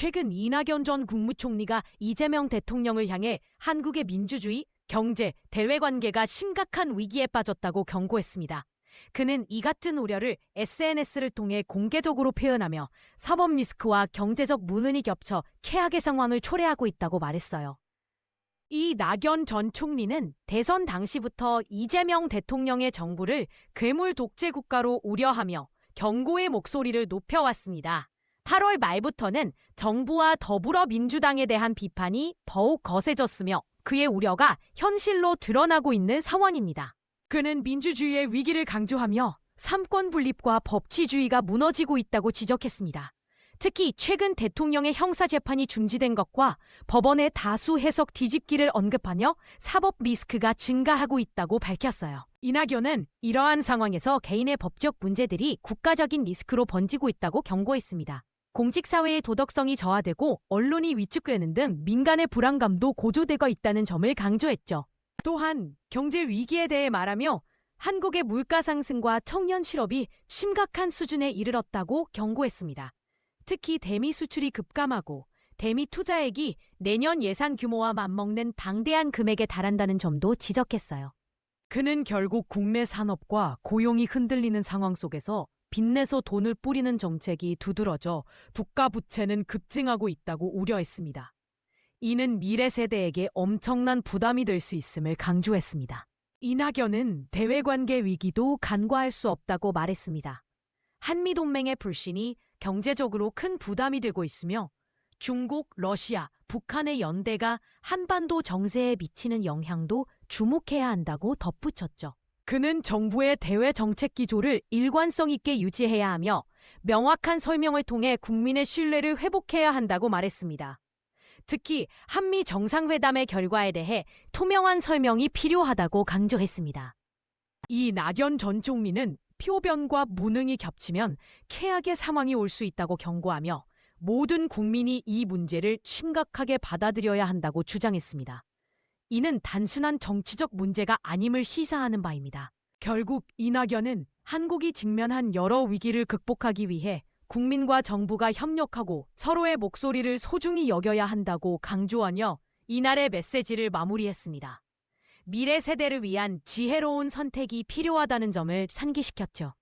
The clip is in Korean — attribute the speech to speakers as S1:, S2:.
S1: 최근 이낙연 전 국무총리가 이재명 대통령을 향해 한국의 민주주의, 경제, 대외관계가 심각한 위기에 빠졌다고 경고했습니다. 그는 이 같은 우려를 SNS를 통해 공개적으로 표현하며 사법 리스크와 경제적 무능이 겹쳐 최악의 상황을 초래하고 있다고 말했어요. 이낙연 전 총리는 대선 당시부터 이재명 대통령의 정부를 괴물 독재 국가로 우려하며 경고의 목소리를 높여왔습니다. 8월 말부터는 정부와 더불어민주당에 대한 비판이 더욱 거세졌으며 그의 우려가 현실로 드러나고 있는 상황입니다. 그는 민주주의의 위기를 강조하며 삼권 분립과 법치주의가 무너지고 있다고 지적했습니다. 특히 최근 대통령의 형사재판이 중지된 것과 법원의 다수 해석 뒤집기를 언급하며 사법 리스크가 증가하고 있다고 밝혔어요. 이낙연은 이러한 상황에서 개인의 법적 문제들이 국가적인 리스크로 번지고 있다고 경고했습니다. 공직사회의 도덕성이 저하되고 언론이 위축되는 등 민간의 불안감도 고조되고 있다는 점을 강조했죠. 또한 경제 위기에 대해 말하며 한국의 물가 상승과 청년 실업이 심각한 수준에 이르렀다고 경고했습니다. 특히 대미 수출이 급감하고 대미 투자액이 내년 예산 규모와 맞먹는 방대한 금액에 달한다는 점도 지적했어요. 그는 결국 국내 산업과 고용이 흔들리는 상황 속에서 빚내서 돈을 뿌리는 정책이 두드러져 국가 부채는 급증하고 있다고 우려했습니다. 이는 미래 세대에게 엄청난 부담이 될 수 있음을 강조했습니다. 이낙연은 대외관계 위기도 간과할 수 없다고 말했습니다. 한미동맹의 불신이 경제적으로 큰 부담이 되고 있으며 중국, 러시아, 북한의 연대가 한반도 정세에 미치는 영향도 주목해야 한다고 덧붙였죠. 그는 정부의 대외 정책 기조를 일관성 있게 유지해야 하며 명확한 설명을 통해 국민의 신뢰를 회복해야 한다고 말했습니다. 특히 한미 정상회담의 결과에 대해 투명한 설명이 필요하다고 강조했습니다. 이낙연 전 총리는 표변과 무능이 겹치면 최악의 상황이 올 수 있다고 경고하며 모든 국민이 이 문제를 심각하게 받아들여야 한다고 주장했습니다. 이는 단순한 정치적 문제가 아님을 시사하는 바입니다. 결국 이낙연은 한국이 직면한 여러 위기를 극복하기 위해 국민과 정부가 협력하고 서로의 목소리를 소중히 여겨야 한다고 강조하며 이날의 메시지를 마무리했습니다. 미래 세대를 위한 지혜로운 선택이 필요하다는 점을 상기시켰죠.